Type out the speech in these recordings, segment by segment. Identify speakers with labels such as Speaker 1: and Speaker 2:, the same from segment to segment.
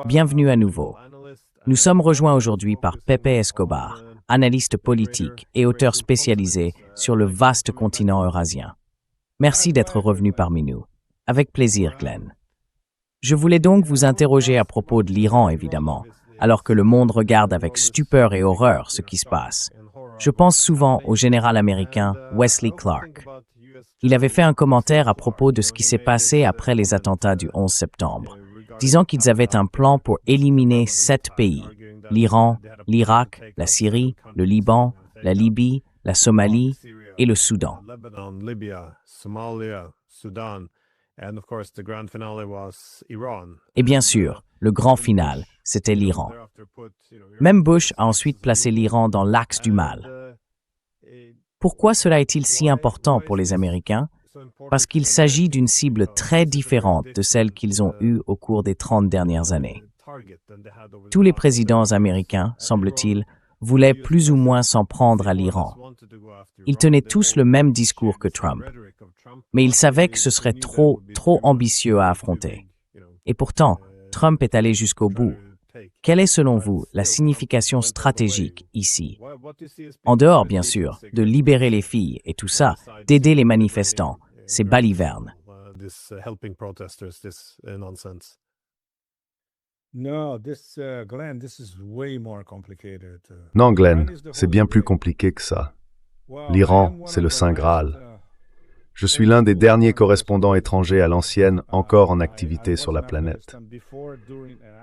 Speaker 1: Bienvenue à nouveau. Nous sommes rejoints aujourd'hui par Pepe Escobar, analyste politique et auteur spécialisé sur le vaste continent eurasien. Merci d'être revenu parmi nous. Avec plaisir, Glenn. Je voulais donc vous interroger à propos de l'Iran, évidemment, alors que le monde regarde avec stupeur et horreur ce qui se passe. Je pense souvent au général américain Wesley Clark. Il avait fait un commentaire à propos de ce qui s'est passé après les attentats du 11 septembre, disant qu'ils avaient un plan pour éliminer 7 pays, l'Iran, l'Irak, la Syrie, le Liban, la Libye, la Somalie et le Soudan. Et bien sûr, le grand final, c'était l'Iran. Même Bush a ensuite placé l'Iran dans l'axe du mal. Pourquoi cela est-il si important pour les Américains? Parce qu'il s'agit d'une cible très différente de celle qu'ils ont eue au cours des 30 dernières années. Tous les présidents américains, semble-t-il, voulaient plus ou moins s'en prendre à l'Iran. Ils tenaient tous le même discours que Trump. Mais ils savaient que ce serait trop ambitieux à affronter. Et pourtant, Trump est allé jusqu'au bout. Quelle est, selon vous, la signification stratégique ici? En dehors, bien sûr, de libérer les filles et tout ça, d'aider les manifestants, c'est balivernes.
Speaker 2: Non, Glenn, c'est bien plus compliqué que ça. L'Iran, c'est le Saint Graal. Je suis l'un des derniers correspondants étrangers à l'ancienne encore en activité sur la planète.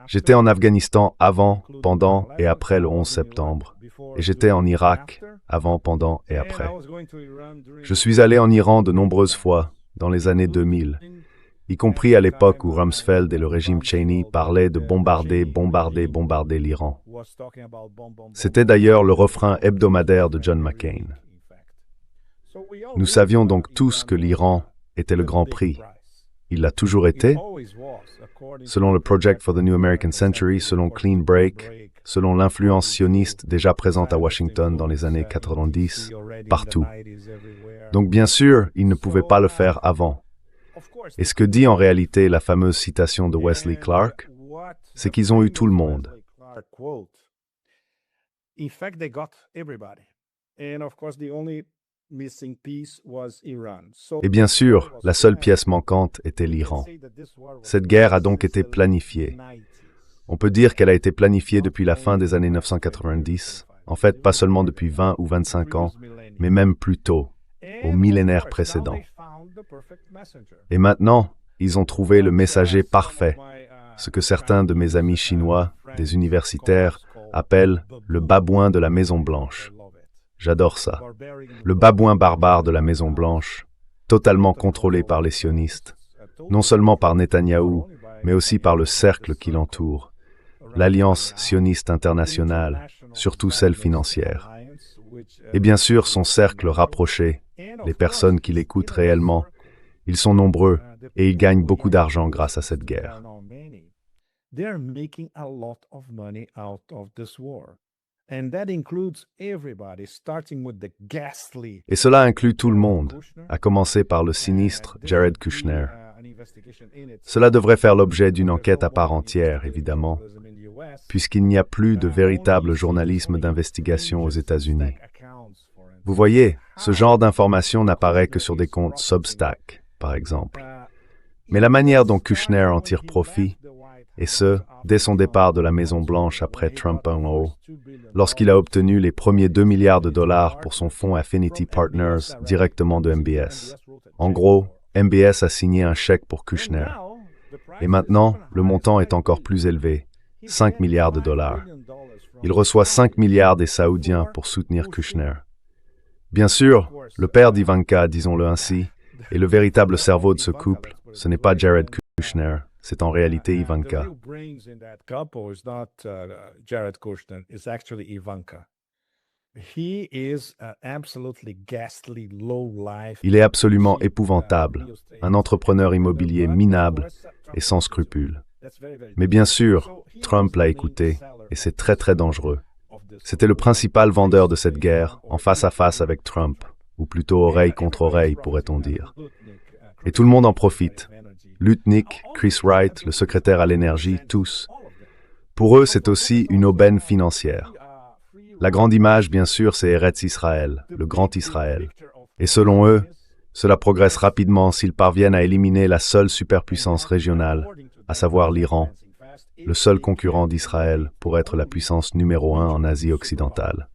Speaker 2: J'étais en Afghanistan avant, pendant et après le 11 septembre. Et j'étais en Irak avant, pendant et après. Je suis allé en Iran de nombreuses fois dans les années 2000, y compris à l'époque où Rumsfeld et le régime Cheney parlaient de bombarder l'Iran. C'était d'ailleurs le refrain hebdomadaire de John McCain. Nous savions donc tous que l'Iran était le grand prix. Il l'a toujours été. Selon le Project for the New American Century, selon Clean Break, selon l'influence sioniste déjà présente à Washington dans les années 90, partout. Donc bien sûr, il ne pouvait pas le faire avant. Et ce que dit en réalité la fameuse citation de Wesley Clark, c'est qu'ils ont eu tout le monde. Et bien sûr, la seule pièce manquante était l'Iran. Cette guerre a donc été planifiée. On peut dire qu'elle a été planifiée depuis la fin des années 1990, en fait pas seulement depuis 20 ou 25 ans, mais même plus tôt, au millénaire précédent. Et maintenant, ils ont trouvé le messager parfait, ce que certains de mes amis chinois, des universitaires, appellent le babouin de la Maison-Blanche. J'adore ça. Le babouin barbare de la Maison-Blanche, totalement contrôlé par les sionistes, non seulement par Netanyahou, mais aussi par le cercle qui l'entoure, l'Alliance sioniste internationale, surtout celle financière. Et bien sûr, son cercle rapproché, les personnes qui l'écoutent réellement, ils sont nombreux et ils gagnent beaucoup d'argent grâce à cette guerre. Et cela inclut tout le monde, à commencer par le sinistre Jared Kushner. Cela devrait faire l'objet d'une enquête à part entière, évidemment, puisqu'il n'y a plus de véritable journalisme d'investigation aux États-Unis. Vous voyez, ce genre d'information n'apparaît que sur des comptes Substack, par exemple. Mais la manière dont Kushner en tire profit, et ce, dès son départ de la Maison-Blanche après Trump 1-0, lorsqu'il a obtenu les premiers 2 milliards de dollars pour son fonds Affinity Partners directement de MBS. En gros, MBS a signé un chèque pour Kushner. Et maintenant, le montant est encore plus élevé, 5 milliards de dollars. Il reçoit 5 milliards des Saoudiens pour soutenir Kushner. Bien sûr, le père d'Ivanka, disons-le ainsi, est le véritable cerveau de ce couple. Ce n'est pas Jared Kushner. C'est en réalité Ivanka. Il est absolument épouvantable, un entrepreneur immobilier minable et sans scrupules. Mais bien sûr, Trump l'a écouté, et c'est très dangereux. C'était le principal vendeur de cette guerre, en face à face avec Trump, ou plutôt oreille contre oreille, pourrait-on dire. Et tout le monde en profite. Lutnick, Chris Wright, le secrétaire à l'énergie, tous. Pour eux, c'est aussi une aubaine financière. La grande image, bien sûr, c'est Eretz Israël, le grand Israël. Et selon eux, cela progresse rapidement s'ils parviennent à éliminer la seule superpuissance régionale, à savoir l'Iran, le seul concurrent d'Israël pour être la puissance numéro 1 en Asie occidentale.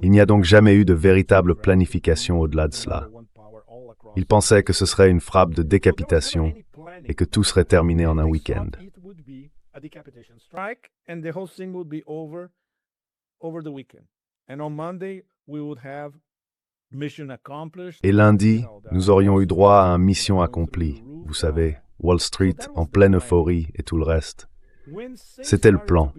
Speaker 2: Il n'y a donc jamais eu de véritable planification au-delà de cela. Ils pensaient que ce serait une frappe de décapitation et que tout serait terminé en un week-end. Et lundi, nous aurions eu droit à une mission accomplie. Vous savez, Wall Street en pleine euphorie et tout le reste. C'était le plan.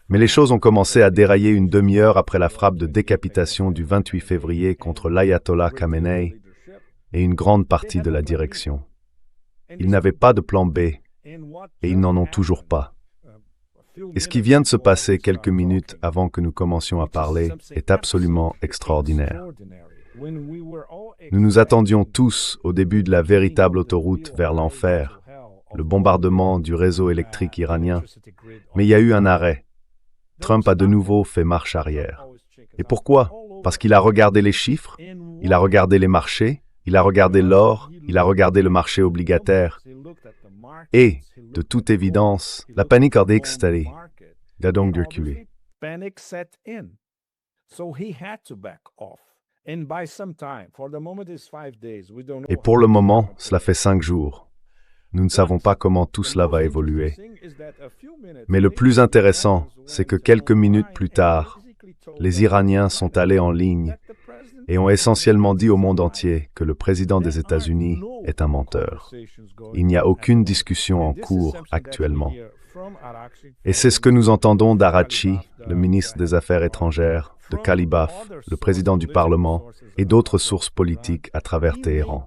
Speaker 2: Mais les choses ont commencé à dérailler une demi-heure après la frappe de décapitation du 28 février contre l'ayatollah Khamenei et une grande partie de la direction. Ils n'avaient pas de plan B et ils n'en ont toujours pas. Et ce qui vient de se passer quelques minutes avant que nous commencions à parler est absolument extraordinaire. Nous nous attendions tous au début de la véritable autoroute vers l'enfer, le bombardement du réseau électrique iranien, mais il y a eu un arrêt. Trump a de nouveau fait marche arrière. Et pourquoi? Parce qu'il a regardé les chiffres, il a regardé les marchés, il a regardé l'or, il a regardé le marché obligataire. Et, de toute évidence, la panique a déclaré. Il a donc reculé. Et pour le moment, cela fait 5 jours. Nous ne savons pas comment tout cela va évoluer. Mais le plus intéressant, c'est que quelques minutes plus tard, les Iraniens sont allés en ligne et ont essentiellement dit au monde entier que le président des États-Unis est un menteur. Il n'y a aucune discussion en cours actuellement. Et c'est ce que nous entendons d'Araghchi, le ministre des Affaires étrangères, de Kalibaf, le président du Parlement, et d'autres sources politiques à travers Téhéran.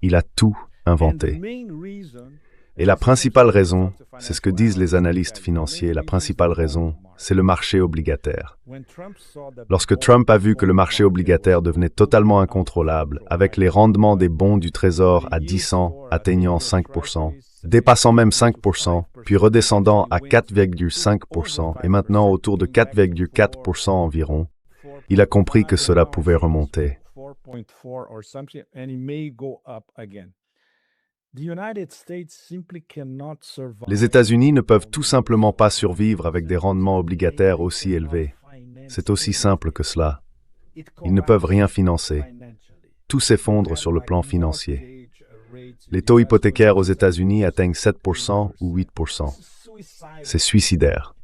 Speaker 2: Il a tout inventé. Et la principale raison, c'est ce que disent les analystes financiers, la principale raison, c'est le marché obligataire. Lorsque Trump a vu que le marché obligataire devenait totalement incontrôlable, avec les rendements des bons du Trésor à 10 ans atteignant 5%, dépassant même 5%, puis redescendant à 4,5% et maintenant autour de 4,4% environ, il a compris que cela pouvait remonter. Les États-Unis ne peuvent tout simplement pas survivre avec des rendements obligataires aussi élevés. C'est aussi simple que cela. Ils ne peuvent rien financer. Tout s'effondre sur le plan financier. Les taux hypothécaires aux États-Unis atteignent 7% ou 8%. C'est suicidaire.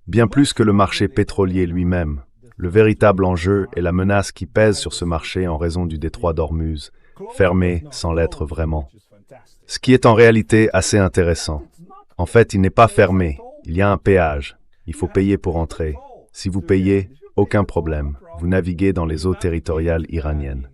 Speaker 2: Bien plus que le marché pétrolier lui-même, le véritable enjeu est la menace qui pèse sur ce marché en raison du détroit d'Ormuz, fermé sans l'être vraiment. Ce qui est en réalité assez intéressant. En fait, il n'est pas fermé. Il y a un péage. Il faut payer pour entrer. Si vous payez, aucun problème. Vous naviguez dans les eaux territoriales iraniennes.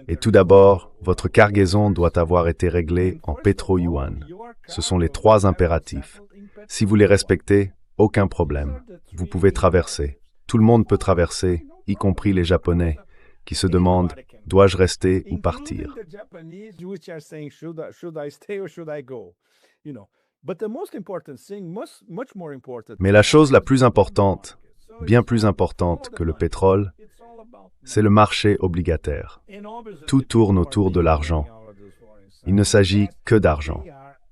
Speaker 2: Et tout d'abord, votre cargaison doit avoir été réglée en pétro-yuan. Ce sont les 3 impératifs. Si vous les respectez, aucun problème. Vous pouvez traverser. Tout le monde peut traverser, y compris les Japonais, qui se demandent « Dois-je rester ou partir ?» Mais la chose la plus importante, bien plus importante que le pétrole, c'est le marché obligataire. Tout tourne autour de l'argent. Il ne s'agit que d'argent.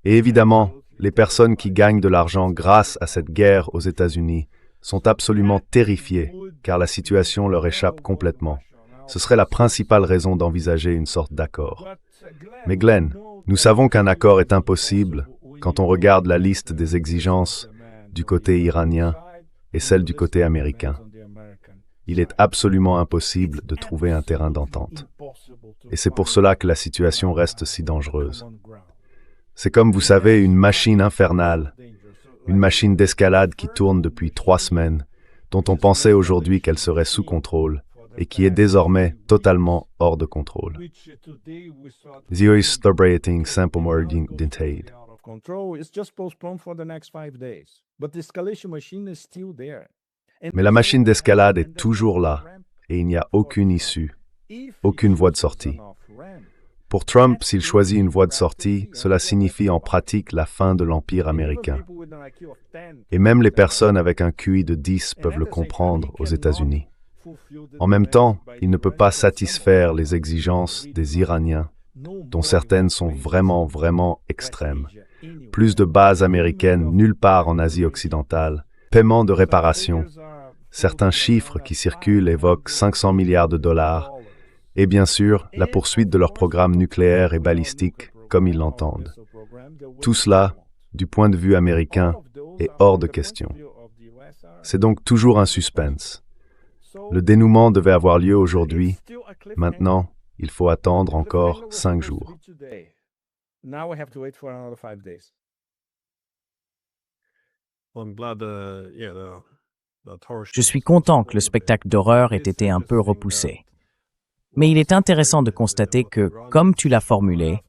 Speaker 2: Et évidemment, les personnes qui gagnent de l'argent grâce à cette guerre aux États-Unis sont absolument terrifiées, car la situation leur échappe complètement. Ce serait la principale raison d'envisager une sorte d'accord. Mais Glenn, nous savons qu'un accord est impossible quand on regarde la liste des exigences du côté iranien et celle du côté américain. Il est absolument impossible de trouver un terrain d'entente. Et c'est pour cela que la situation reste si dangereuse. C'est comme, vous savez, une machine infernale, une machine d'escalade qui tourne depuis 3 semaines, dont on pensait aujourd'hui qu'elle serait sous contrôle, et qui est désormais totalement hors de contrôle. Mais la machine d'escalade est toujours là, et il n'y a aucune issue, aucune voie de sortie. Pour Trump, s'il choisit une voie de sortie, cela signifie en pratique la fin de l'empire américain. Et même les personnes avec un QI de 10 peuvent le comprendre aux États-Unis. En même temps, il ne peut pas satisfaire les exigences des Iraniens, dont certaines sont vraiment extrêmes. Plus de bases américaines nulle part en Asie occidentale, paiement de réparation. Certains chiffres qui circulent évoquent 500 milliards de dollars, et bien sûr, la poursuite de leur programme nucléaire et balistique, comme ils l'entendent. Tout cela, du point de vue américain, est hors de question. C'est donc toujours un suspense. Le dénouement devait avoir lieu aujourd'hui. Maintenant, il faut attendre encore 5 jours.
Speaker 1: Je suis content que le spectacle d'horreur ait été un peu repoussé. Mais il est intéressant de constater que, comme tu l'as formulé,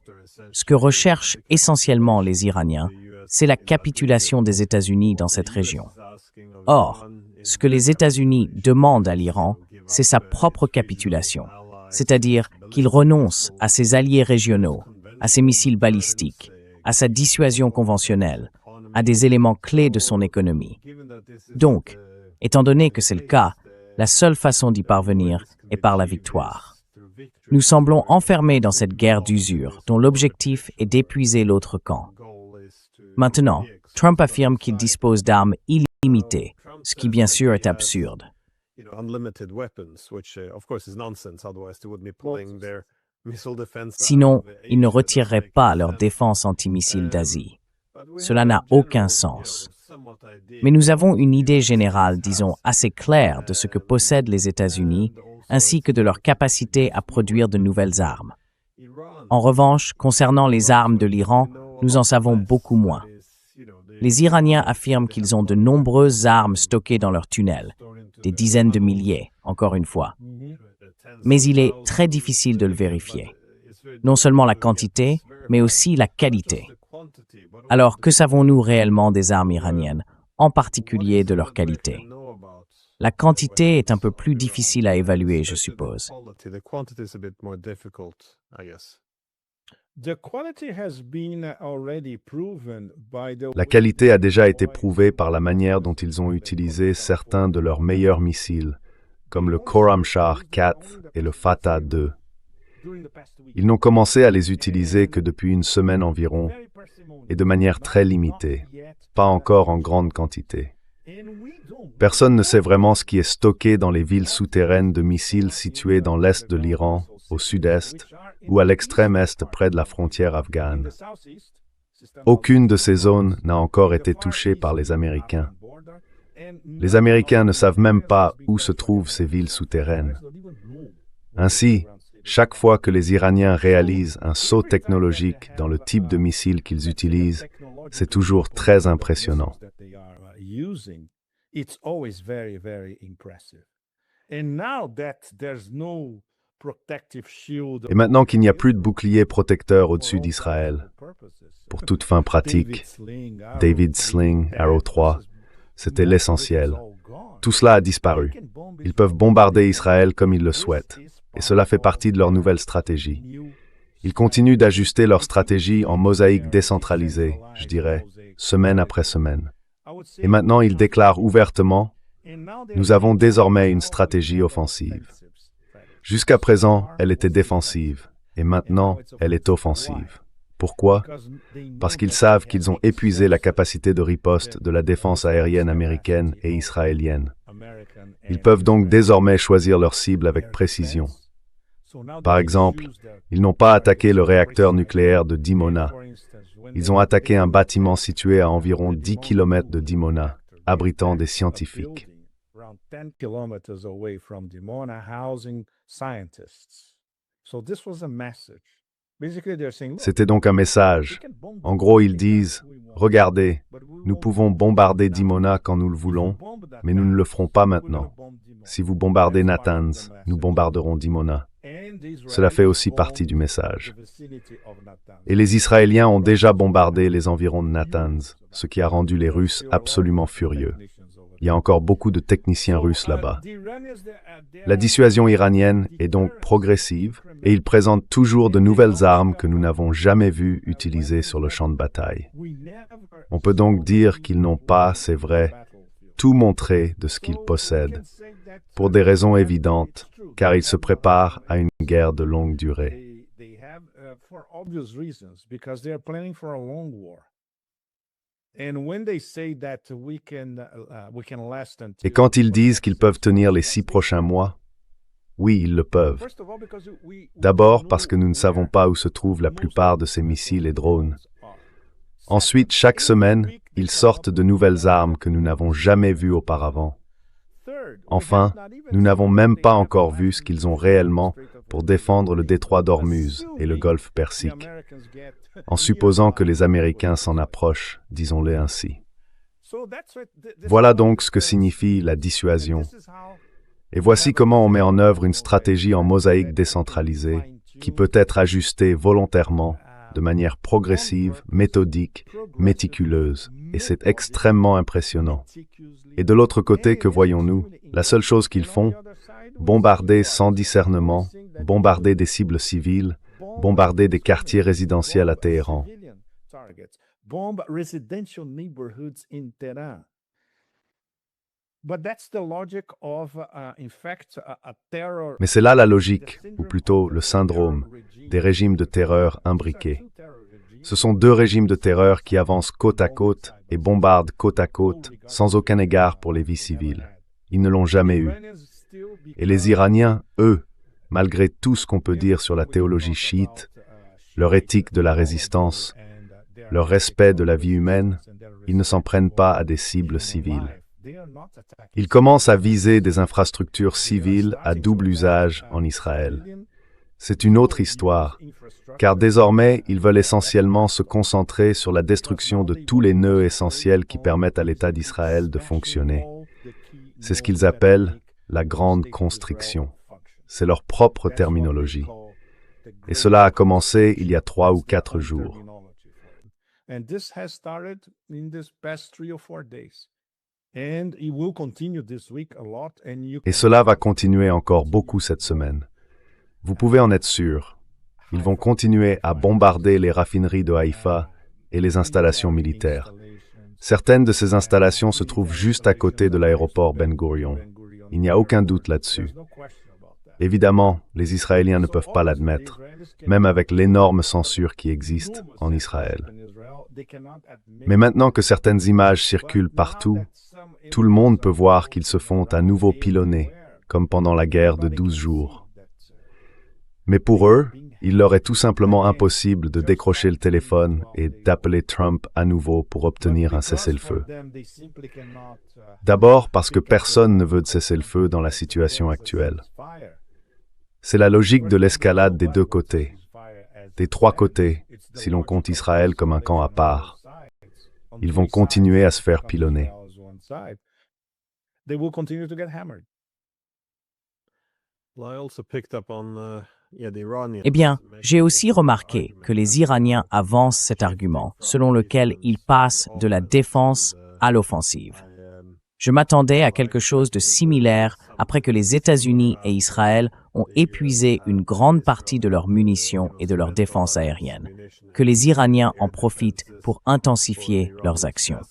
Speaker 1: ce que recherchent essentiellement les Iraniens, c'est la capitulation des États-Unis dans cette région. Or, ce que les États-Unis demandent à l'Iran, c'est sa propre capitulation, c'est-à-dire qu'il renonce à ses alliés régionaux, à ses missiles balistiques, à sa dissuasion conventionnelle, à des éléments clés de son économie. Donc, étant donné que c'est le cas, la seule façon d'y parvenir est par la victoire. Nous semblons enfermés dans cette guerre d'usure dont l'objectif est d'épuiser l'autre camp. Maintenant, Trump affirme qu'il dispose d'armes illimitées, ce qui bien sûr est absurde. Sinon, ils ne retireraient pas leur défense antimissile d'Asie. Cela n'a aucun sens. Mais nous avons une idée générale, disons, assez claire de ce que possèdent les États-Unis, ainsi que de leur capacité à produire de nouvelles armes. En revanche, concernant les armes de l'Iran, nous en savons beaucoup moins. Les Iraniens affirment qu'ils ont de nombreuses armes stockées dans leurs tunnels, des dizaines de milliers, encore une fois. Mais il est très difficile de le vérifier. Non seulement la quantité, mais aussi la qualité. Alors, que savons-nous réellement des armes iraniennes, en particulier de leur qualité? La quantité est un peu plus difficile à évaluer, je suppose.
Speaker 2: La qualité a déjà été prouvée par la manière dont ils ont utilisé certains de leurs meilleurs missiles, comme le Khorramshahr 4 et le Fatah 2. Ils n'ont commencé à les utiliser que depuis une semaine environ, et de manière très limitée, pas encore en grande quantité. Personne ne sait vraiment ce qui est stocké dans les villes souterraines de missiles situées dans l'est de l'Iran, au sud-est, ou à l'extrême est près de la frontière afghane. Aucune de ces zones n'a encore été touchée par les Américains. Les Américains ne savent même pas où se trouvent ces villes souterraines. Ainsi, chaque fois que les Iraniens réalisent un saut technologique dans le type de missile qu'ils utilisent, c'est toujours très impressionnant. Et maintenant qu'il n'y a plus de bouclier protecteur au-dessus d'Israël, pour toute fin pratique, David Sling, Arrow 3, c'était l'essentiel. Tout cela a disparu. Ils peuvent bombarder Israël comme ils le souhaitent, et cela fait partie de leur nouvelle stratégie. Ils continuent d'ajuster leur stratégie en mosaïque décentralisée, je dirais, semaine après semaine. Et maintenant, ils déclarent ouvertement « Nous avons désormais une stratégie offensive ». Jusqu'à présent, elle était défensive, et maintenant, elle est offensive. Pourquoi? Parce qu'ils savent qu'ils ont épuisé la capacité de riposte de la défense aérienne américaine et israélienne. Ils peuvent donc désormais choisir leurs cibles avec précision. Par exemple, ils n'ont pas attaqué le réacteur nucléaire de Dimona. Ils ont attaqué un bâtiment situé à environ 10 km de Dimona, abritant des scientifiques. C'était donc un message. En gros, ils disent « Regardez, nous pouvons bombarder Dimona quand nous le voulons, mais nous ne le ferons pas maintenant. Si vous bombardez Natanz, nous bombarderons Dimona. » Cela fait aussi partie du message. Et les Israéliens ont déjà bombardé les environs de Natanz, ce qui a rendu les Russes absolument furieux. Il y a encore beaucoup de techniciens russes là-bas. La dissuasion iranienne est donc progressive et ils présentent toujours de nouvelles armes que nous n'avons jamais vues utilisées sur le champ de bataille. On peut donc dire qu'ils n'ont pas, c'est vrai, tout montré de ce qu'ils possèdent, pour des raisons évidentes, car ils se préparent à une guerre de longue durée. Et quand ils disent qu'ils peuvent tenir les 6 prochains mois, oui, ils le peuvent. D'abord parce que nous ne savons pas où se trouvent la plupart de ces missiles et drones. Ensuite, chaque semaine, ils sortent de nouvelles armes que nous n'avons jamais vues auparavant. Enfin, nous n'avons même pas encore vu ce qu'ils ont réellement pour défendre le détroit d'Ormuz et le golfe Persique, en supposant que les Américains s'en approchent, disons-le ainsi. Voilà donc ce que signifie la dissuasion. Et voici comment on met en œuvre une stratégie en mosaïque décentralisée qui peut être ajustée volontairement, de manière progressive, méthodique, méticuleuse. Et c'est extrêmement impressionnant. Et de l'autre côté, que voyons-nous? La seule chose qu'ils font, bombarder sans discernement, bombarder des cibles civiles, bombarder des quartiers résidentiels à Téhéran. Mais c'est là la logique, ou plutôt le syndrome, des régimes de terreur imbriqués. Ce sont deux régimes de terreur qui avancent côte à côte et bombardent côte à côte, sans aucun égard pour les vies civiles. Ils ne l'ont jamais eu. Et les Iraniens, eux, malgré tout ce qu'on peut dire sur la théologie chiite, leur éthique de la résistance, leur respect de la vie humaine, ils ne s'en prennent pas à des cibles civiles. Ils commencent à viser des infrastructures civiles à double usage en Israël. C'est une autre histoire, car désormais, ils veulent essentiellement se concentrer sur la destruction de tous les nœuds essentiels qui permettent à l'État d'Israël de fonctionner. C'est ce qu'ils appellent la grande constriction. C'est leur propre terminologie. Et cela a commencé il y a 3 ou 4 jours. Et cela va continuer encore beaucoup cette semaine. Vous pouvez en être sûr. Ils vont continuer à bombarder les raffineries de Haïfa et les installations militaires. Certaines de ces installations se trouvent juste à côté de l'aéroport Ben Gurion. Il n'y a aucun doute là-dessus. Évidemment, les Israéliens ne peuvent pas l'admettre, même avec l'énorme censure qui existe en Israël. Mais maintenant que certaines images circulent partout, tout le monde peut voir qu'ils se font à nouveau pilonner, comme pendant la guerre de 12 jours. Mais pour eux, il leur est tout simplement impossible de décrocher le téléphone et d'appeler Trump à nouveau pour obtenir un cessez-le-feu. D'abord parce que personne ne veut de cessez-le-feu dans la situation actuelle. C'est la logique de l'escalade des deux côtés, des 3 côtés, si l'on compte Israël comme un camp à part. Ils vont continuer à se faire pilonner.
Speaker 1: Eh bien, j'ai aussi remarqué que les Iraniens avancent cet argument selon lequel ils passent de la défense à l'offensive. Je m'attendais à quelque chose de similaire après que les États-Unis et Israël ont épuisé une grande partie de leurs munitions et de leur défense aérienne, que les Iraniens en profitent pour intensifier leurs actions.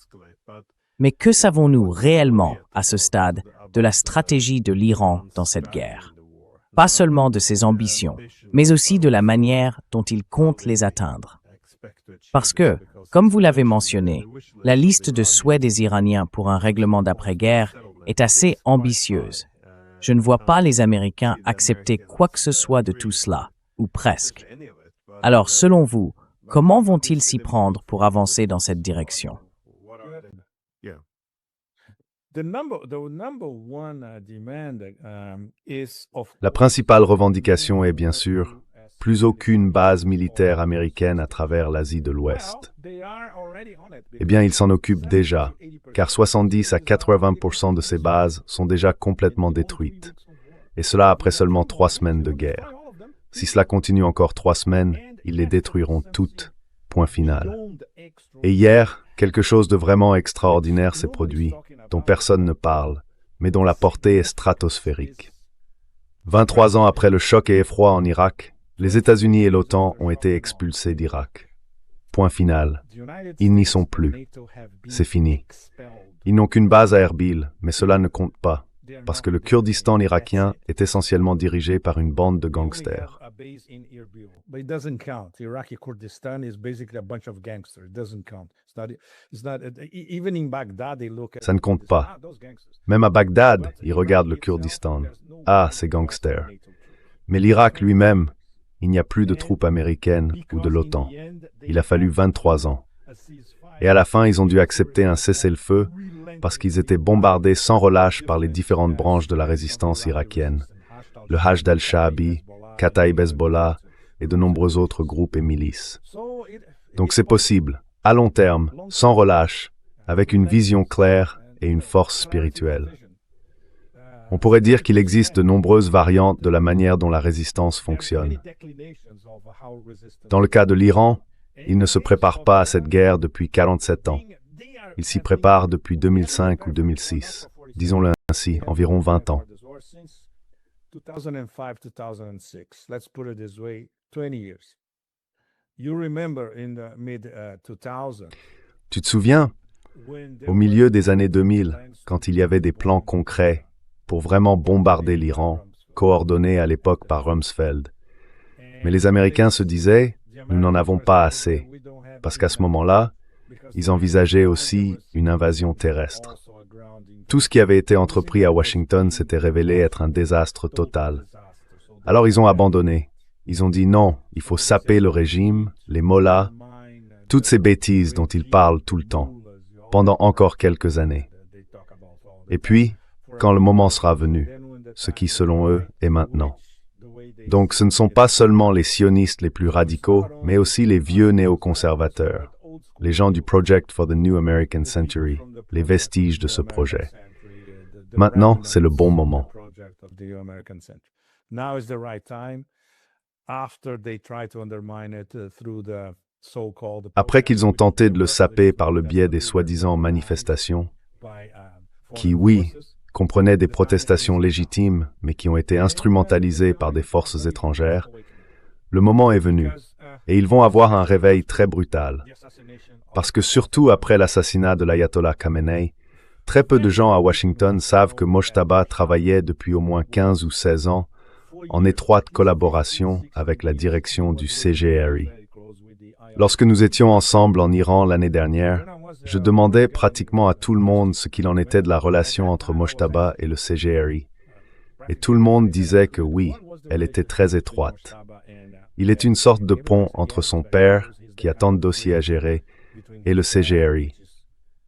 Speaker 1: Mais que savons-nous réellement à ce stade de la stratégie de l'Iran dans cette guerre? Pas seulement de ses ambitions, mais aussi de la manière dont il compte les atteindre. Parce que, comme vous l'avez mentionné, la liste de souhaits des Iraniens pour un règlement d'après-guerre est assez ambitieuse. Je ne vois pas les Américains accepter quoi que ce soit de tout cela, ou presque. Alors, selon vous, comment vont-ils s'y prendre pour avancer dans cette direction?
Speaker 2: La principale revendication est bien sûr plus aucune base militaire américaine à travers l'Asie de l'Ouest. Eh bien, ils s'en occupent déjà, car 70 à 80% de ces bases sont déjà complètement détruites. Et cela après seulement 3 semaines de guerre. Si cela continue encore 3 semaines, ils les détruiront toutes. Point final. Et hier, quelque chose de vraiment extraordinaire s'est produit. dont personne ne parle, mais dont la portée est stratosphérique. 23 ans après le choc et effroi en Irak, les États-Unis et l'OTAN ont été expulsés d'Irak. Point final. Ils n'y sont plus. C'est fini. Ils n'ont qu'une base à Erbil, mais cela ne compte pas, parce que le Kurdistan irakien est essentiellement dirigé par une bande de gangsters. Ça ne compte pas. Même à Bagdad, ils regardent le Kurdistan. Ah, ces gangsters. Mais l'Irak lui-même, il n'y a plus de troupes américaines ou de l'OTAN. Il a fallu 23 ans. Et à la fin, ils ont dû accepter un cessez-le-feu parce qu'ils étaient bombardés sans relâche par les différentes branches de la résistance irakienne. Le Hashd al-Sha'abi, Kataib Hezbollah et de nombreux autres groupes et milices. Donc c'est possible, à long terme, sans relâche, avec une vision claire et une force spirituelle. On pourrait dire qu'il existe de nombreuses variantes de la manière dont la résistance fonctionne. Dans le cas de l'Iran, il ne se prépare pas à cette guerre depuis 47 ans. Il s'y prépare depuis 2005 ou 2006, disons-le ainsi, environ 20 ans. Tu te souviens, au milieu des années 2000, quand il y avait des plans concrets pour vraiment bombarder l'Iran, coordonnés à l'époque par Rumsfeld. Mais les Américains se disaient, nous n'en avons pas assez, parce qu'à ce moment-là, ils envisageaient aussi une invasion terrestre. Tout ce qui avait été entrepris à Washington s'était révélé être un désastre total. Alors ils ont abandonné. Ils ont dit non, il faut saper le régime, les mollahs, toutes ces bêtises dont ils parlent tout le temps, pendant encore quelques années. Et puis, quand le moment sera venu, ce qui, selon eux, est maintenant. Donc ce ne sont pas seulement les sionistes les plus radicaux, mais aussi les vieux néoconservateurs, les gens du Project for the New American Century, les vestiges de ce projet. Maintenant, c'est le bon moment. Après qu'ils ont tenté de le saper par le biais des soi-disant manifestations, qui, oui, comprenaient des protestations légitimes, mais qui ont été instrumentalisées par des forces étrangères, le moment est venu, et ils vont avoir un réveil très brutal. Parce que surtout après l'assassinat de l'ayatollah Khamenei, très peu de gens à Washington savent que Mojtaba travaillait depuis au moins 15 ou 16 ans en étroite collaboration avec la direction du CGRI. Lorsque nous étions ensemble en Iran l'année dernière, je demandais pratiquement à tout le monde ce qu'il en était de la relation entre Mojtaba et le CGRI. Et tout le monde disait que oui, elle était très étroite. Il est une sorte de pont entre son père, qui a tant de dossiers à gérer, et le CGRI.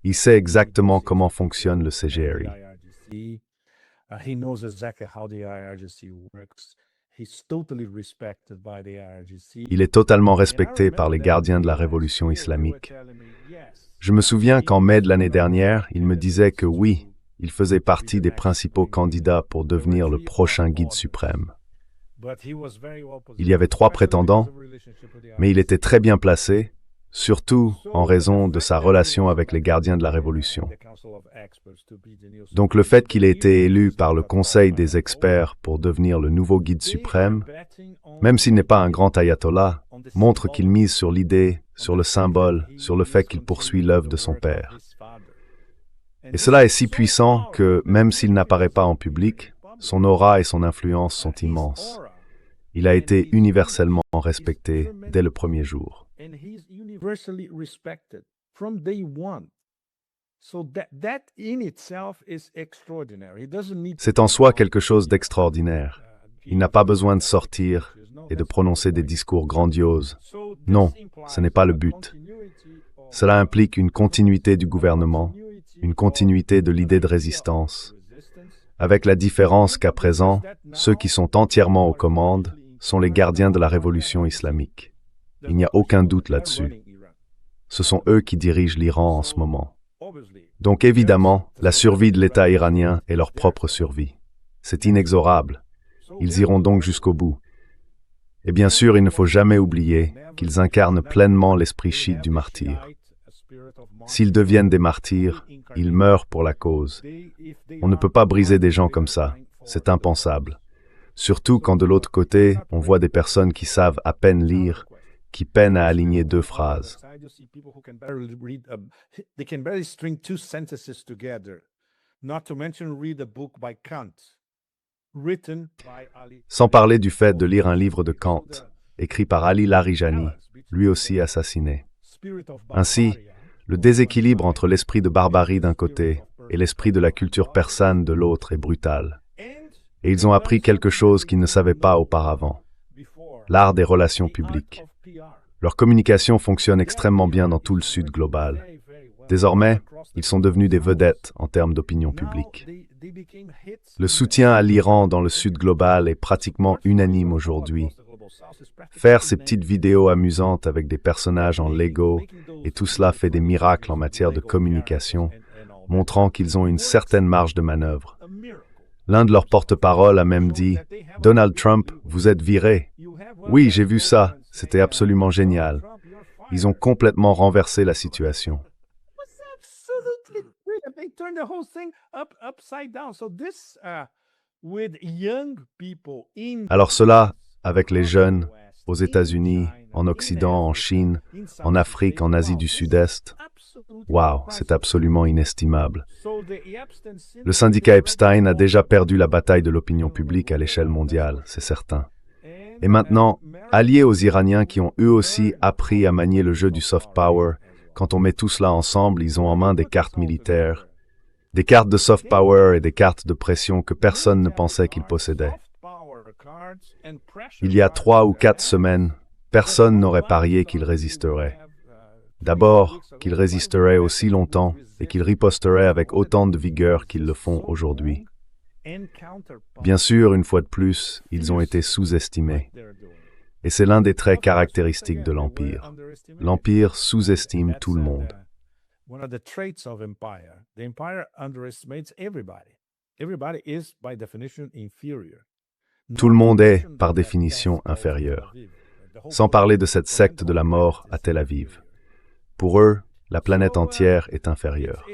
Speaker 2: Il sait exactement comment fonctionne le CGRI. Il est totalement respecté par les gardiens de la révolution islamique. Je me souviens qu'en mai de l'année dernière, il me disait que oui, il faisait partie des principaux candidats pour devenir le prochain guide suprême. Il y avait 3 prétendants, mais il était très bien placé, surtout en raison de sa relation avec les gardiens de la Révolution. Donc le fait qu'il ait été élu par le Conseil des experts pour devenir le nouveau guide suprême, même s'il n'est pas un grand ayatollah, montre qu'il mise sur l'idée, sur le symbole, sur le fait qu'il poursuit l'œuvre de son père. Et cela est si puissant que, même s'il n'apparaît pas en public, son aura et son influence sont immenses. Il a été universellement respecté dès le premier jour. C'est en soi quelque chose d'extraordinaire. Il n'a pas besoin de sortir et de prononcer des discours grandioses. Non, ce n'est pas le but. Cela implique une continuité du gouvernement, une continuité de l'idée de résistance, avec la différence qu'à présent, ceux qui sont entièrement aux commandes sont les gardiens de la révolution islamique. Il n'y a aucun doute là-dessus. Ce sont eux qui dirigent l'Iran en ce moment. Donc évidemment, la survie de l'État iranien est leur propre survie. C'est inexorable. Ils iront donc jusqu'au bout. Et bien sûr, il ne faut jamais oublier qu'ils incarnent pleinement l'esprit chiite du martyr. S'ils deviennent des martyrs, ils meurent pour la cause. On ne peut pas briser des gens comme ça. C'est impensable. Surtout quand de l'autre côté, on voit des personnes qui savent à peine lire, qui peinent à aligner deux phrases. Sans parler du fait de lire un livre de Kant, écrit par Ali Larijani, lui aussi assassiné. Ainsi, le déséquilibre entre l'esprit de barbarie d'un côté et l'esprit de la culture persane de l'autre est brutal. Et ils ont appris quelque chose qu'ils ne savaient pas auparavant, l'art des relations publiques. Leur communication fonctionne extrêmement bien dans tout le Sud global. Désormais, ils sont devenus des vedettes en termes d'opinion publique. Le soutien à l'Iran dans le Sud global est pratiquement unanime aujourd'hui. Faire ces petites vidéos amusantes avec des personnages en Lego, et tout cela fait des miracles en matière de communication, montrant qu'ils ont une certaine marge de manœuvre. L'un de leurs porte-parole a même dit « Donald Trump, vous êtes viré. » Oui, j'ai vu ça, c'était absolument génial. Ils ont complètement renversé la situation. Alors cela, avec les jeunes, aux États-Unis, en Occident, en Chine, en Afrique, en Asie du Sud-Est, waouh, c'est absolument inestimable. Le syndicat Epstein a déjà perdu la bataille de l'opinion publique à l'échelle mondiale, c'est certain. Et maintenant, alliés aux Iraniens qui ont eux aussi appris à manier le jeu du soft power, quand on met tout cela ensemble, ils ont en main des cartes militaires, des cartes de soft power et des cartes de pression que personne ne pensait qu'ils possédaient. Il y a 3 ou 4 semaines, personne n'aurait parié qu'ils résisteraient. D'abord, qu'ils résisteraient aussi longtemps et qu'ils riposteraient avec autant de vigueur qu'ils le font aujourd'hui. Bien sûr, une fois de plus, ils ont été sous-estimés. Et c'est l'un des traits caractéristiques de l'Empire. L'Empire sous-estime tout le monde. Tout le monde est, par définition, inférieur. Sans parler de cette secte de la mort à Tel Aviv. Pour eux, la planète entière est inférieure.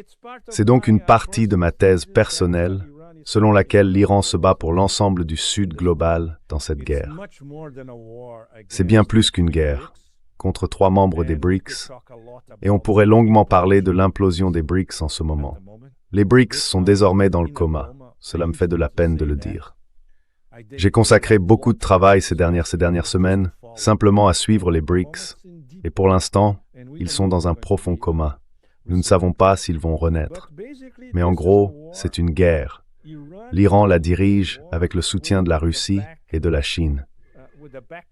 Speaker 2: C'est donc une partie de ma thèse personnelle, selon laquelle l'Iran se bat pour l'ensemble du Sud global dans cette guerre. C'est bien plus qu'une guerre, contre 3 membres des BRICS, et on pourrait longuement parler de l'implosion des BRICS en ce moment. Les BRICS sont désormais dans le coma, cela me fait de la peine de le dire. J'ai consacré beaucoup de travail ces dernières semaines, simplement à suivre les BRICS, et pour l'instant, ils sont dans un profond coma. Nous ne savons pas s'ils vont renaître. Mais en gros, c'est une guerre. L'Iran la dirige avec le soutien de la Russie et de la Chine.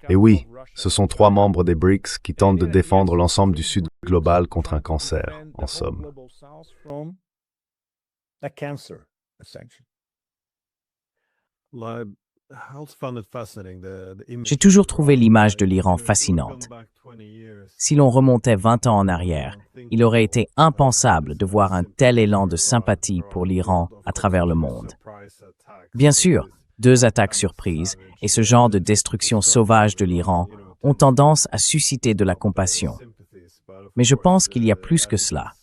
Speaker 2: Et oui, ce sont 3 membres des BRICS qui tentent de défendre l'ensemble du Sud global contre un cancer, en somme.
Speaker 1: J'ai toujours trouvé l'image de l'Iran fascinante. Si l'on remontait 20 ans en arrière, il aurait été impensable de voir un tel élan de sympathie pour l'Iran à travers le monde. Bien sûr, 2 attaques surprises et ce genre de destruction sauvage de l'Iran ont tendance à susciter de la compassion. Mais je pense qu'il y a plus que cela.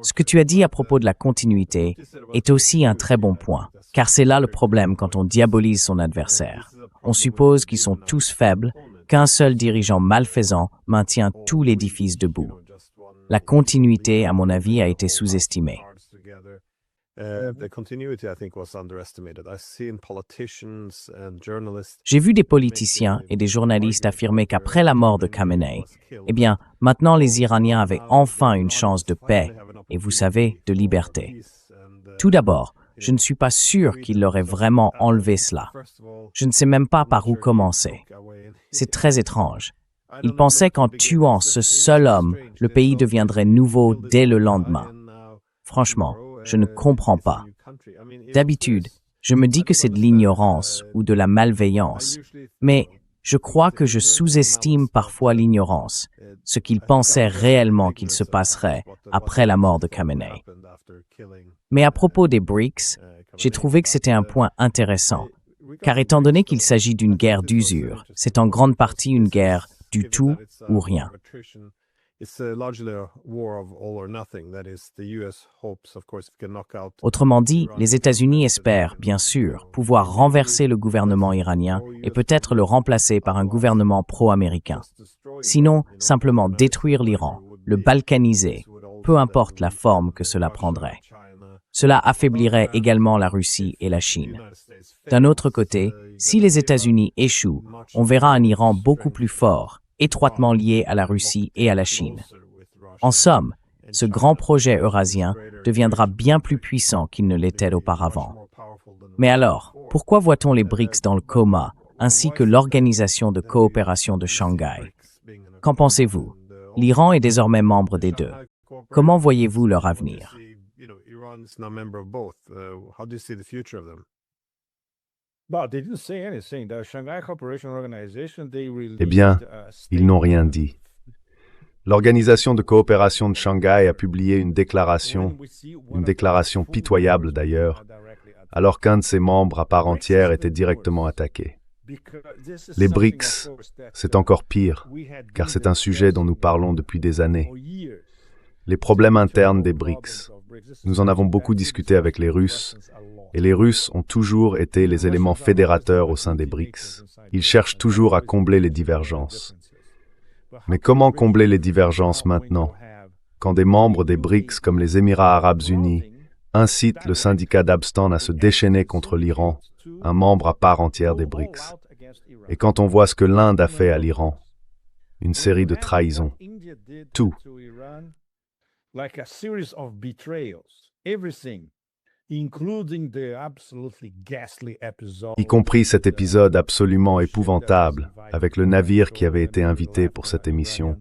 Speaker 1: Ce que tu as dit à propos de la continuité est aussi un très bon point, car c'est là le problème quand on diabolise son adversaire. On suppose qu'ils sont tous faibles, qu'un seul dirigeant malfaisant maintient tout l'édifice debout. La continuité, à mon avis, a été sous-estimée. J'ai vu des politiciens et des journalistes affirmer qu'après la mort de Khamenei, maintenant les Iraniens avaient enfin une chance de paix et, vous savez, de liberté. Tout d'abord, je ne suis pas sûr qu'il leur ait vraiment enlevé cela. Je ne sais même pas par où commencer. C'est très étrange. Ils pensaient qu'en tuant ce seul homme, le pays deviendrait nouveau dès le lendemain. Franchement, je ne comprends pas. D'habitude, je me dis que c'est de l'ignorance ou de la malveillance, mais je crois que je sous-estime parfois l'ignorance, ce qu'ils pensaient réellement qu'il se passerait après la mort de Khamenei. Mais à propos des BRICS, j'ai trouvé que c'était un point intéressant, car étant donné qu'il s'agit d'une guerre d'usure, c'est en grande partie une guerre du tout ou rien. Autrement dit, les États-Unis espèrent, bien sûr, pouvoir renverser le gouvernement iranien et peut-être le remplacer par un gouvernement pro-américain. Sinon, simplement détruire l'Iran, le balkaniser, peu importe la forme que cela prendrait. Cela affaiblirait également la Russie et la Chine. D'un autre côté, si les États-Unis échouent, on verra un Iran beaucoup plus fort, étroitement lié à la Russie et à la Chine. En somme, ce grand projet eurasien deviendra bien plus puissant qu'il ne l'était auparavant. Mais alors, pourquoi voit-on les BRICS dans le coma, ainsi que l'Organisation de coopération de Shanghai? Qu'en pensez-vous? L'Iran est désormais membre des deux. Comment voyez-vous leur avenir?
Speaker 2: Eh bien, ils n'ont rien dit. L'Organisation de coopération de Shanghai a publié une déclaration pitoyable d'ailleurs, alors qu'un de ses membres à part entière était directement attaqué. Les BRICS, c'est encore pire, car c'est un sujet dont nous parlons depuis des années. Les problèmes internes des BRICS. Nous en avons beaucoup discuté avec les Russes, et les Russes ont toujours été les éléments fédérateurs au sein des BRICS. Ils cherchent toujours à combler les divergences. Mais comment combler les divergences maintenant, quand des membres des BRICS comme les Émirats arabes unis incitent le syndicat d'Abstan à se déchaîner contre l'Iran, un membre à part entière des BRICS, et quand on voit ce que l'Inde a fait à l'Iran, une série de trahisons, tout. Y compris cet épisode absolument épouvantable avec le navire qui avait été invité pour cette émission.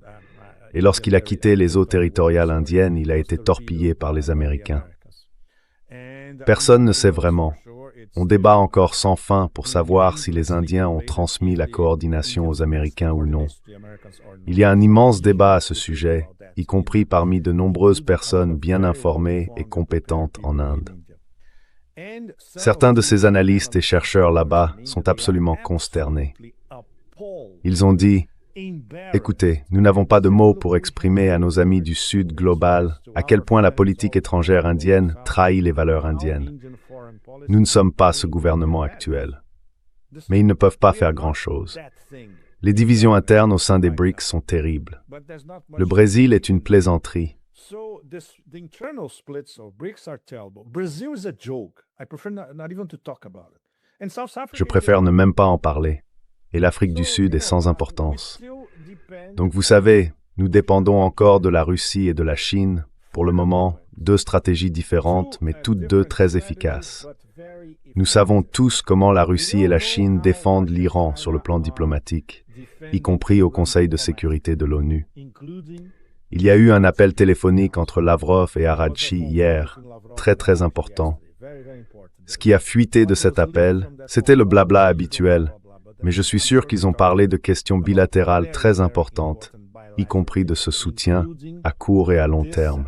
Speaker 2: Et lorsqu'il a quitté les eaux territoriales indiennes, il a été torpillé par les Américains. Personne ne sait vraiment. On débat encore sans fin pour savoir si les Indiens ont transmis la coordination aux Américains ou non. Il y a un immense débat à ce sujet, y compris parmi de nombreuses personnes bien informées et compétentes en Inde. Certains de ces analystes et chercheurs là-bas sont absolument consternés. Ils ont dit « Écoutez, nous n'avons pas de mots pour exprimer à nos amis du Sud global à quel point la politique étrangère indienne trahit les valeurs indiennes. Nous ne sommes pas ce gouvernement actuel. Mais ils ne peuvent pas faire grand-chose. Les divisions internes au sein des BRICS sont terribles. Le Brésil est une plaisanterie. Je préfère ne même pas en parler. Et l'Afrique du Sud est sans importance. Donc vous savez, nous dépendons encore de la Russie et de la Chine, pour le moment, deux stratégies différentes, mais toutes deux très efficaces. Nous savons tous comment la Russie et la Chine défendent l'Iran sur le plan diplomatique, y compris au Conseil de sécurité de l'ONU. Il y a eu un appel téléphonique entre Lavrov et Araghchi hier, très important. Ce qui a fuité de cet appel, c'était le blabla habituel, mais je suis sûr qu'ils ont parlé de questions bilatérales très importantes, y compris de ce soutien à court et à long terme.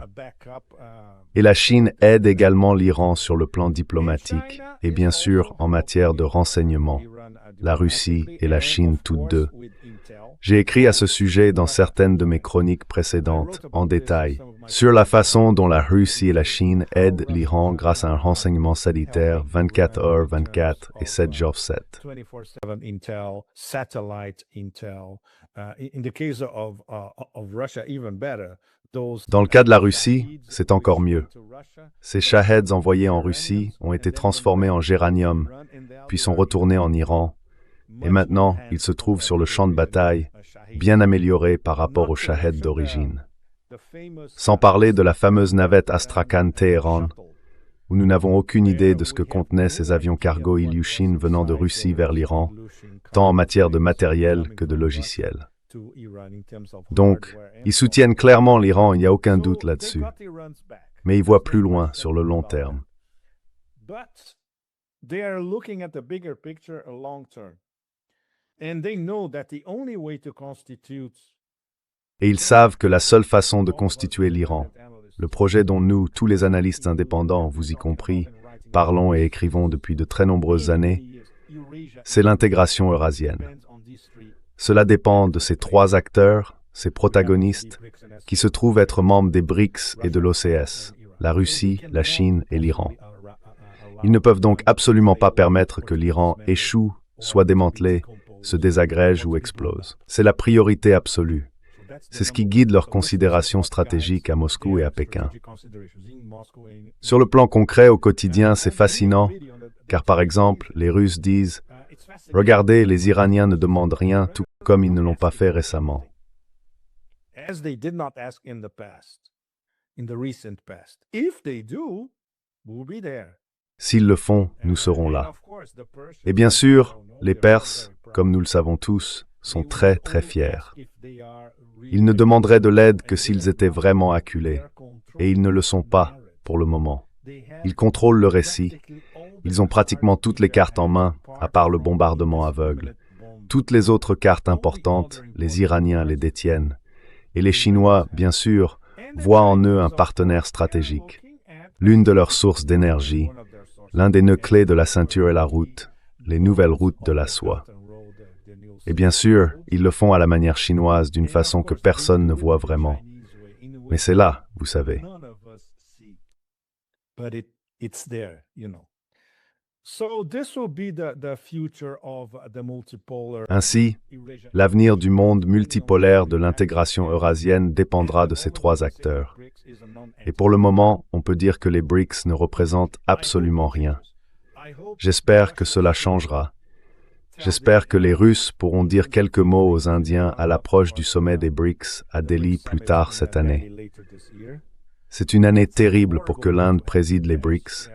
Speaker 2: Et la Chine aide également l'Iran sur le plan diplomatique et bien sûr en matière de renseignement, la Russie et la Chine toutes deux. J'ai écrit à ce sujet dans certaines de mes chroniques précédentes, en détail, sur la façon dont la Russie et la Chine aident l'Iran grâce à un renseignement satellitaire 24h24 et 7 jours 7. Dans le cas de la Russie, c'est encore mieux. Ces Shaheds envoyés en Russie ont été transformés en géranium, puis sont retournés en Iran, et maintenant ils se trouvent sur le champ de bataille, bien améliorés par rapport aux Shahed d'origine. Sans parler de la fameuse navette Astrakhan-Téhéran, où nous n'avons aucune idée de ce que contenaient ces avions cargo Ilyushin venant de Russie vers l'Iran, tant en matière de matériel que de logiciel. Donc, ils soutiennent clairement l'Iran, il n'y a aucun doute là-dessus. Mais ils voient plus loin sur le long terme. Et ils savent que la seule façon de constituer l'Iran, le projet dont nous, tous les analystes indépendants, vous y compris, parlons et écrivons depuis de très nombreuses années, c'est l'intégration eurasienne. Cela dépend de ces trois acteurs, ces protagonistes, qui se trouvent être membres des BRICS et de l'OCS, la Russie, la Chine et l'Iran. Ils ne peuvent donc absolument pas permettre que l'Iran échoue, soit démantelé, se désagrège ou explose. C'est la priorité absolue. C'est ce qui guide leurs considérations stratégiques à Moscou et à Pékin. Sur le plan concret, au quotidien, c'est fascinant, car par exemple, les Russes disent « Regardez, les Iraniens ne demandent rien, tout comme ils ne l'ont pas fait récemment. » S'ils le font, nous serons là. Et bien sûr, les Perses, comme nous le savons tous, sont très très fiers. Ils ne demanderaient de l'aide que s'ils étaient vraiment acculés, et ils ne le sont pas pour le moment. Ils contrôlent le récit, ils ont pratiquement toutes les cartes en main, à part le bombardement aveugle. Toutes les autres cartes importantes, les Iraniens les détiennent. Et les Chinois, bien sûr, voient en eux un partenaire stratégique, l'une de leurs sources d'énergie, l'un des nœuds clés de la ceinture et la route, les nouvelles routes de la soie. Et bien sûr, ils le font à la manière chinoise d'une façon que personne ne voit vraiment. Mais c'est là, vous savez. Ainsi, l'avenir du monde multipolaire de l'intégration eurasienne dépendra de ces trois acteurs. Et pour le moment, on peut dire que les BRICS ne représentent absolument rien. J'espère que cela changera. J'espère que les Russes pourront dire quelques mots aux Indiens à l'approche du sommet des BRICS à Delhi plus tard cette année. C'est une année terrible pour que l'Inde préside les BRICS,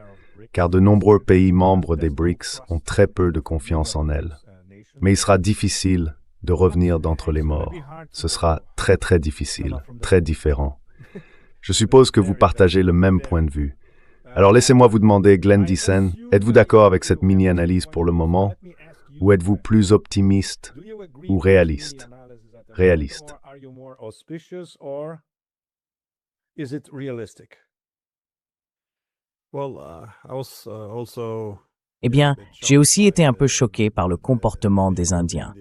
Speaker 2: car de nombreux pays membres des BRICS ont très peu de confiance en elle. Mais il sera difficile de revenir d'entre les morts. Ce sera très très difficile, très différent. Je suppose que vous partagez le même point de vue. Alors laissez-moi vous demander, Glenn Dyson, êtes-vous d'accord avec cette mini-analyse pour le moment, ou êtes-vous plus optimiste ou réaliste? Réaliste.
Speaker 1: Eh bien, j'ai aussi été un peu choqué par le comportement des Indiens.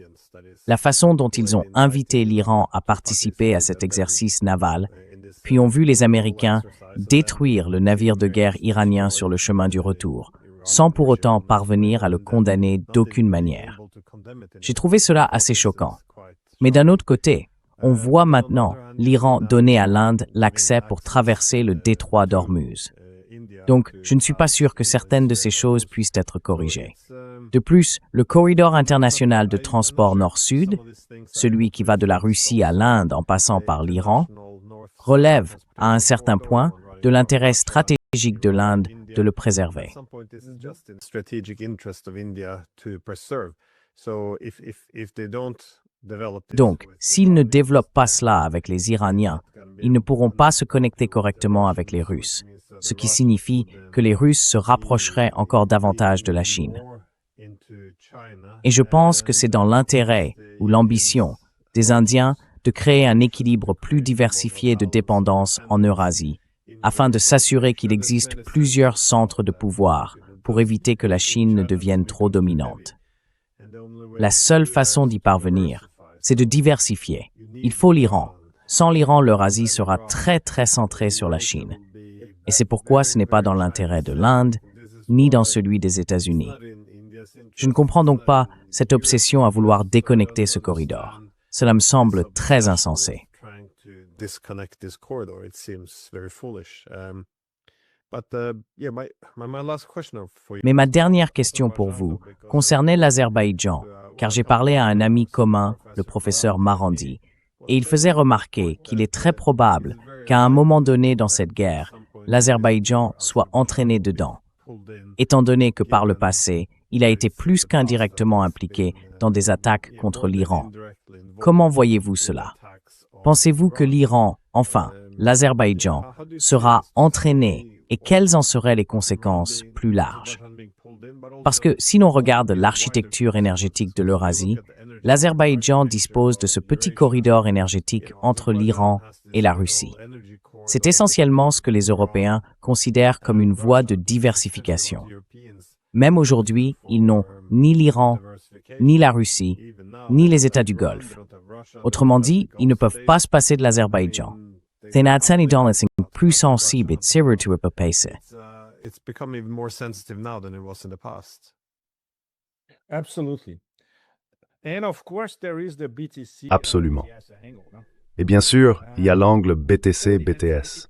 Speaker 1: La façon dont ils ont invité l'Iran à participer à cet exercice naval, puis ont vu les Américains détruire le navire de guerre iranien sur le chemin du retour, sans pour autant parvenir à le condamner d'aucune manière. J'ai trouvé cela assez choquant. Mais d'un autre côté, on voit maintenant l'Iran donner à l'Inde l'accès pour traverser le détroit d'Ormuz. Donc, je ne suis pas sûr que certaines de ces choses puissent être corrigées. De plus, le corridor international de transport nord-sud, celui qui va de la Russie à l'Inde en passant par l'Iran, relève, à un certain point, de l'intérêt stratégique de l'Inde de le préserver. Donc, s'ils ne développent pas cela avec les Iraniens, ils ne pourront pas se connecter correctement avec les Russes, ce qui signifie que les Russes se rapprocheraient encore davantage de la Chine. Et je pense que c'est dans l'intérêt ou l'ambition des Indiens de créer un équilibre plus diversifié de dépendance en Eurasie, afin de s'assurer qu'il existe plusieurs centres de pouvoir pour éviter que la Chine ne devienne trop dominante. La seule façon d'y parvenir, c'est de diversifier. Il faut l'Iran. Sans l'Iran, l'Eurasie sera très très centrée sur la Chine. Et c'est pourquoi ce n'est pas dans l'intérêt de l'Inde, ni dans celui des États-Unis. Je ne comprends donc pas cette obsession à vouloir déconnecter ce corridor. Cela me semble très insensé. Mais ma dernière question pour vous concernait l'Azerbaïdjan, car j'ai parlé à un ami commun, le professeur Marandi, et il faisait remarquer qu'il est très probable qu'à un moment donné dans cette guerre, l'Azerbaïdjan soit entraîné dedans, étant donné que par le passé, il a été plus qu'indirectement impliqué dans des attaques contre l'Iran. Comment voyez-vous cela? Pensez-vous que l'Iran, enfin, l'Azerbaïdjan, sera entraîné et quelles en seraient les conséquences plus larges? Parce que si l'on regarde l'architecture énergétique de l'Eurasie, l'Azerbaïdjan dispose de ce petit corridor énergétique entre l'Iran et la Russie. C'est essentiellement ce que les Européens considèrent comme une voie de diversification. Même aujourd'hui, ils n'ont ni l'Iran, ni la Russie, ni les États du Golfe. Autrement dit, ils ne peuvent pas se passer de l'Azerbaïdjan. Thénatsan dans est plus sensible et tiré to repasser.
Speaker 3: It's become even more sensitive now than it was in the past.
Speaker 4: Absolutely. And of course there is the BTC.
Speaker 2: Absolument. Et bien sûr, il y a l'angle BTC-BTS.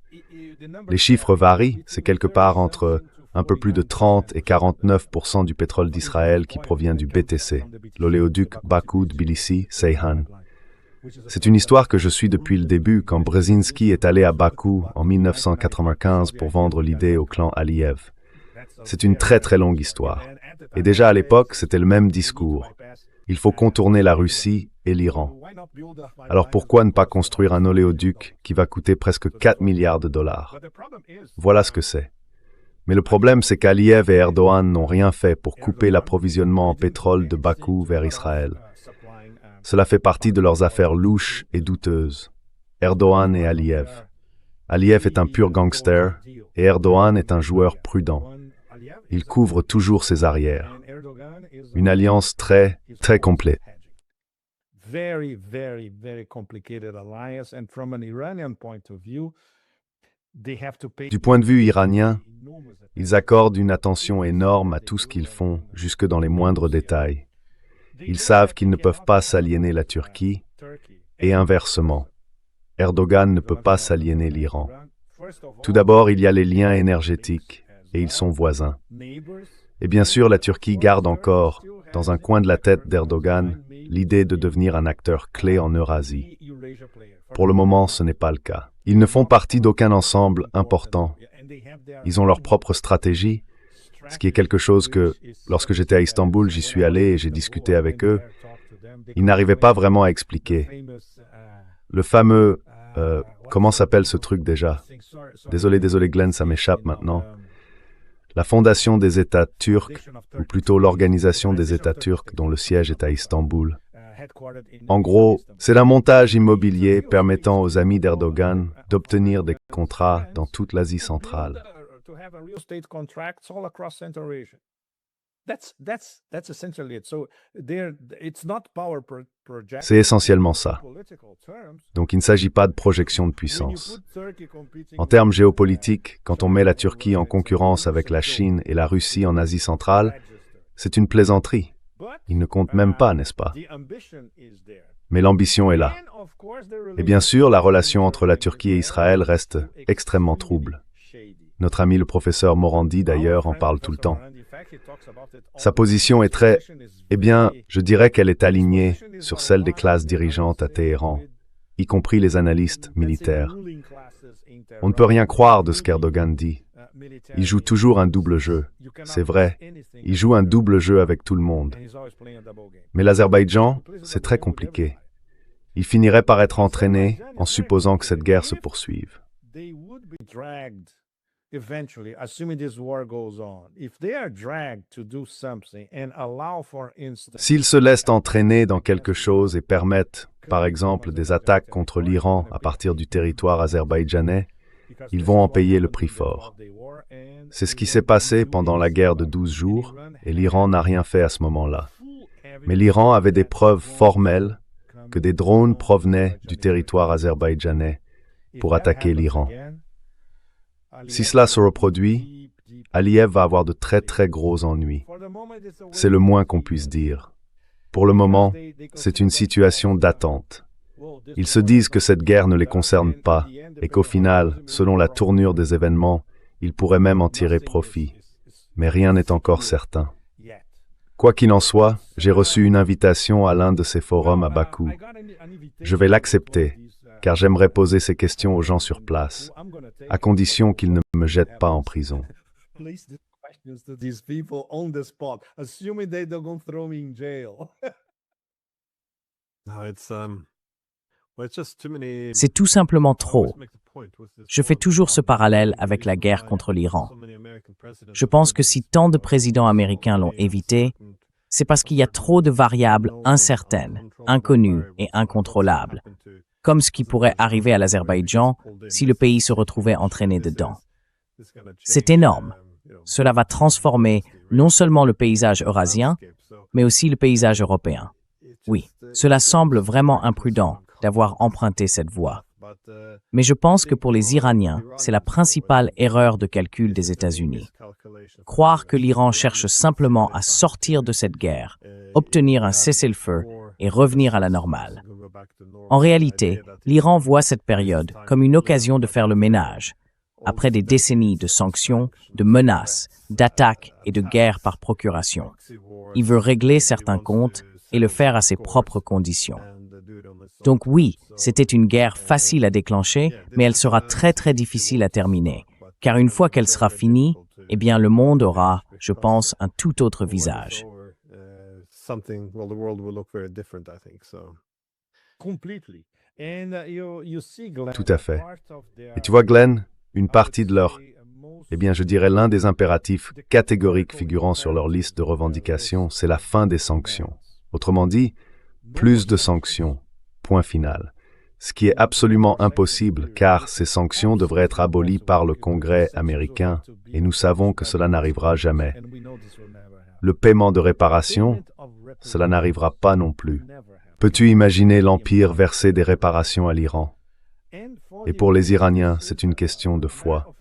Speaker 2: Les chiffres varient, c'est quelque part entre un peu plus de 30 et 49% du pétrole d'Israël qui provient du BTC, l'oléoduc Bakou-Tbilissi-Ceyhan. C'est une histoire que je suis depuis le début, quand Brzezinski est allé à Bakou en 1995 pour vendre l'idée au clan Aliyev. C'est une très très longue histoire. Et déjà à l'époque, c'était le même discours. Il faut contourner la Russie et l'Iran. Alors pourquoi ne pas construire un oléoduc qui va coûter presque 4 milliards de dollars? Voilà ce que c'est. Mais le problème, c'est qu'Aliyev et Erdogan n'ont rien fait pour couper l'approvisionnement en pétrole de Bakou vers Israël. Cela fait partie de leurs affaires louches et douteuses. Erdogan et Aliyev. Aliyev est un pur gangster et Erdogan est un joueur prudent. Il couvre toujours ses arrières. Une alliance très, très complète.
Speaker 4: Very, very, very complicated alliance. And from an Iranian point of view, they have to pay.
Speaker 2: Du point de vue iranien, ils accordent une attention énorme à tout ce qu'ils font, jusque dans les moindres détails. Ils savent qu'ils ne peuvent pas s'aliéner la Turquie, et inversement. Erdogan ne peut pas s'aliéner l'Iran. Tout d'abord, il y a les liens énergétiques, et ils sont voisins. Et bien sûr, la Turquie garde encore, dans un coin de la tête d'Erdogan, l'idée de devenir un acteur clé en Eurasie. Pour le moment, ce n'est pas le cas. Ils ne font partie d'aucun ensemble important. Ils ont leur propre stratégie, ce qui est quelque chose que, lorsque j'étais à Istanbul, j'y suis allé et j'ai discuté avec eux. Ils n'arrivaient pas vraiment à expliquer. Le fameux... comment s'appelle ce truc déjà? Désolé Glenn, ça m'échappe maintenant. La Fondation des États turcs, ou plutôt l'Organisation des États turcs dont le siège est à Istanbul. En gros, c'est un montage immobilier permettant aux amis d'Erdogan d'obtenir des contrats dans toute l'Asie centrale. C'est essentiellement ça. Donc il ne s'agit pas de projection de puissance. En termes géopolitiques, quand on met la Turquie en concurrence avec la Chine et la Russie en Asie centrale, c'est une plaisanterie. Il ne compte même pas, n'est-ce pas? Mais l'ambition est là. Et bien sûr, la relation entre la Turquie et Israël reste extrêmement trouble. Notre ami le professeur Morandi, d'ailleurs, en parle tout le temps. Sa position est très... Eh bien, je dirais qu'elle est alignée sur celle des classes dirigeantes à Téhéran, y compris les analystes militaires. On ne peut rien croire de ce qu'Erdogan dit. Il joue toujours un double jeu. C'est vrai, il joue un double jeu avec tout le monde. Mais l'Azerbaïdjan, c'est très compliqué. Il finirait par être entraîné en supposant que cette guerre se poursuive.
Speaker 4: Eventually, assuming this war goes on, if they are dragged to do something and allow, for instance,
Speaker 2: s'ils se laissent entraîner dans quelque chose et permettent, par exemple, des attaques contre l'Iran à partir du territoire azerbaïdjanais, ils vont en payer le prix fort. C'est ce qui s'est passé pendant la guerre de 12 jours, et l'Iran n'a rien fait à ce moment-là. Mais l'Iran avait des preuves formelles que des drones provenaient du territoire azerbaïdjanais pour attaquer l'Iran. Si cela se reproduit, Aliyev va avoir de très très gros ennuis. C'est le moins qu'on puisse dire. Pour le moment, c'est une situation d'attente. Ils se disent que cette guerre ne les concerne pas et qu'au final, selon la tournure des événements, ils pourraient même en tirer profit. Mais rien n'est encore certain. Quoi qu'il en soit, j'ai reçu une invitation à l'un de ces forums à Bakou. Je vais l'accepter, car j'aimerais poser ces questions aux gens sur place, à condition qu'ils ne me jettent pas en prison.
Speaker 1: C'est tout simplement trop. Je fais toujours ce parallèle avec la guerre contre l'Iran. Je pense que si tant de présidents américains l'ont évité, c'est parce qu'il y a trop de variables incertaines, inconnues et incontrôlables, comme ce qui pourrait arriver à l'Azerbaïdjan si le pays se retrouvait entraîné dedans. C'est énorme. Cela va transformer non seulement le paysage eurasien, mais aussi le paysage européen. Oui, cela semble vraiment imprudent d'avoir emprunté cette voie. Mais je pense que pour les Iraniens, c'est la principale erreur de calcul des États-Unis. Croire que l'Iran cherche simplement à sortir de cette guerre, obtenir un cessez-le-feu et revenir à la normale. En réalité, l'Iran voit cette période comme une occasion de faire le ménage. Après des décennies de sanctions, de menaces, d'attaques et de guerres par procuration. Il veut régler certains comptes et le faire à ses propres conditions. Donc oui, c'était une guerre facile à déclencher, mais elle sera très difficile à terminer. Car une fois qu'elle sera finie, eh bien le monde aura, je pense, un tout autre visage.
Speaker 2: Tout à fait. Et tu vois, Glenn, une partie de leur, je dirais l'un des impératifs catégoriques figurant sur leur liste de revendications, c'est la fin des sanctions. Autrement dit, plus de sanctions, point final. Ce qui est absolument impossible, car ces sanctions devraient être abolies par le Congrès américain, et nous savons que cela n'arrivera jamais. Le paiement de réparation, cela n'arrivera pas non plus. Peux-tu imaginer l'Empire verser des réparations à l'Iran? Et pour les Iraniens, c'est une question de foi.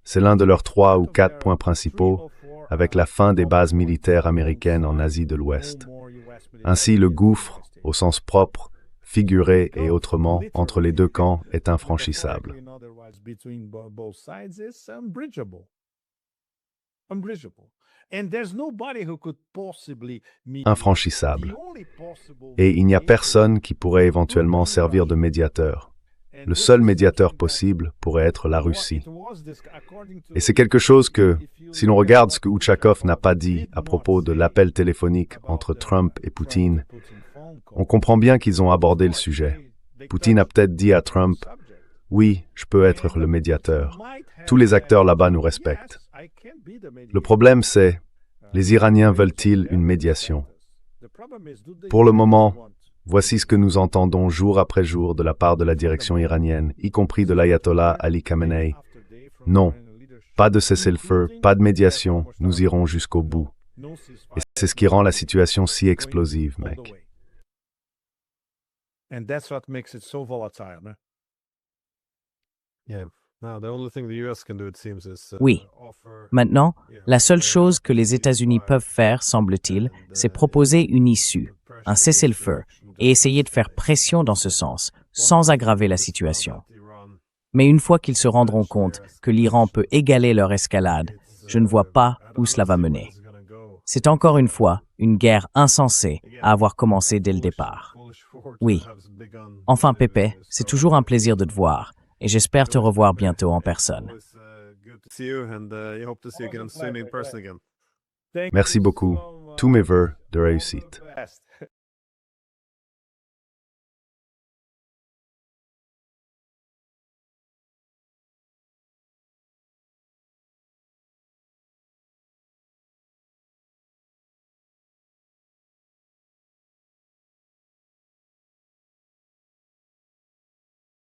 Speaker 2: C'est l'un de leurs 3 ou 4 points principaux, avec la fin des bases militaires américaines en Asie de l'Ouest. Ainsi, le gouffre, au sens propre, figuré et autrement, entre les deux camps, est infranchissable. Infranchissable. Et il n'y a personne qui pourrait éventuellement servir de médiateur. Le seul médiateur possible pourrait être la Russie. Et c'est quelque chose que, si l'on regarde ce que Ushakov n'a pas dit à propos de l'appel téléphonique entre Trump et Poutine, on comprend bien qu'ils ont abordé le sujet. Poutine a peut-être dit à Trump, « Oui, je peux être le médiateur. Tous les acteurs là-bas nous respectent. » Le problème, c'est, les Iraniens veulent-ils une médiation? Pour le moment, voici ce que nous entendons jour après jour de la part de la direction iranienne, y compris de l'ayatollah Ali Khamenei. Non, pas de cessez-le-feu, pas de médiation, nous irons jusqu'au bout. Et c'est ce qui rend la situation si explosive, mec.
Speaker 1: Oui. Maintenant, la seule chose que les États-Unis peuvent faire, semble-t-il, c'est proposer une issue, un cessez-le-feu, et essayer de faire pression dans ce sens, sans aggraver la situation. Mais une fois qu'ils se rendront compte que l'Iran peut égaler leur escalade, je ne vois pas où cela va mener. C'est encore une fois une guerre insensée à avoir commencé dès le départ. Oui. Enfin, Pépé, c'est toujours un plaisir de te voir, et j'espère te revoir bientôt en personne.
Speaker 2: Merci beaucoup. Tous mes vœux de réussite.